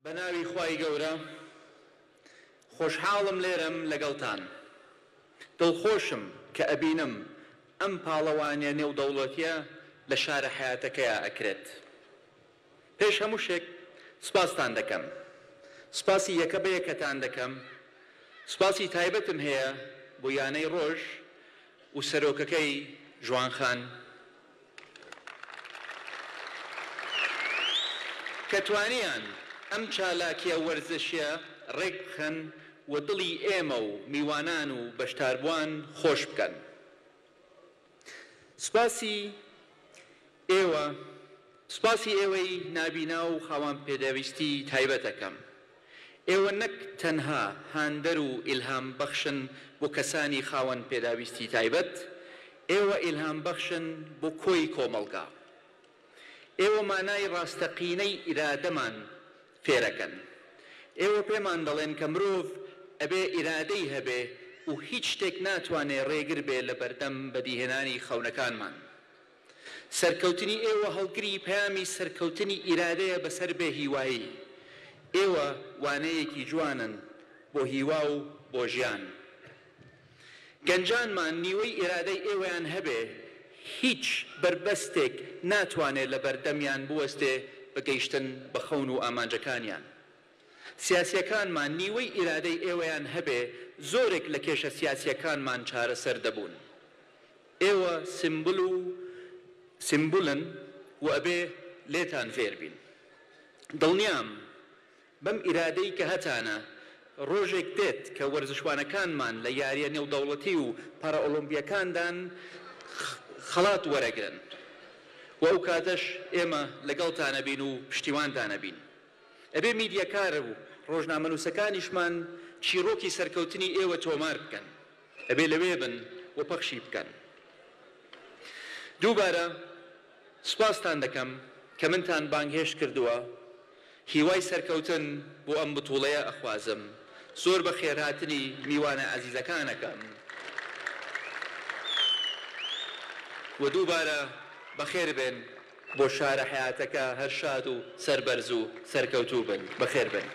بەناوی خوای گەورە خۆشحاڵم لێرەم لەگەڵتان دڵخۆشم کە ئەبینم ئەم پاڵەوانیە نێودەوڵەتیە لە شارە حیاتەکەیە ئەکرێت. پێش هەموو شتێک سوپاستان دەکەم، سوپاسی یەکە بە یەکەتان دەکەم، سوپاسی تایبەتم هەیە بۆ یانەی ڕۆژ و سەرۆکەکەی جوانخان کە توانیان ئەم چالاکیە وەرزشیە ڕێک بخەن و دڵی ئێمە و میوانان و بەشداربووان خۆش بکەن. سوپاسی ئێوەی نابینا و خاوەن پێدەویستی تایبەتەکەم. ئێوە نەک تەنها هاندەر و ئیلهام بەخشن بۆ کەسانی خاوەن پێداویستی تایبەت، ئێوە ئیلهام بەخشن بۆ کۆی کۆمەڵگا. ئێوە مانای ڕاستەقینەی ئیرادەمان فێرەکەن. ئێوە پێمان دەڵێن کە مرۆڤ ئەبێ ئیرادەی هەبێ و هیچ شتێک ناتوانێ ڕێگر بێ لە بەردەم بەدیهێنانی خەونەکانمان. سەرکەوتنی ئێوە هەڵگری پەیامی سەرکەوتنی ئیرادەیە بەسەر بێ هیوایی. ئێوە وانەیەکی جوانن بۆ هیوا و بۆ ژیان. گەنجانمان نیوەی ئیرادەی ئێوەیان هەبێ هیچ بربەستێک ناتوانێت لە بەردەمیان بوەستێ بەگەیشتن بە خەون و ئامانجەکانیان. سیاسیەکانمان نیوەی ئیرادەی ئێوەیان هەبێ زۆرێک لە کێشە سیاسیەکانمان چارەسەر دەبوون. ئێوە سیمبولن و ئەبێ لێتان فێر بین. دڵنیام بەم ئیرادەی کە هەتانە ڕۆژێک دێت کە وەرزشوانەکانمان لە یاریە نێودەوڵەتی و پارەئۆلۆمپیەکاندان خەڵات وەرەگرن و ئەو کاتەش ئێمە لەگەڵتانە بین و پشتیوانتانە بین. ئەبێ میدیەکارە و ڕۆژنامەنووسەکانیشمان چیرۆکی سەرکەوتنی ئێوە تۆمار بکەن، ئەبێ لەوێ بن و پەخشی بکەن. دووبارە سوپاستان دەکەم کە منتان بانگهێشت کردووە. هیوای سەرکەوتن بۆ ئەم بتوڵەیە ئەخوازم. زۆر بە خێرهاتنی میوانە عەزیزەکانەکەم و دووبارە بەخێر بێن بۆ شارە حیاتەکە هەر شاد و سەربەرز و سەرکەوتوو بن. بەخێر بن.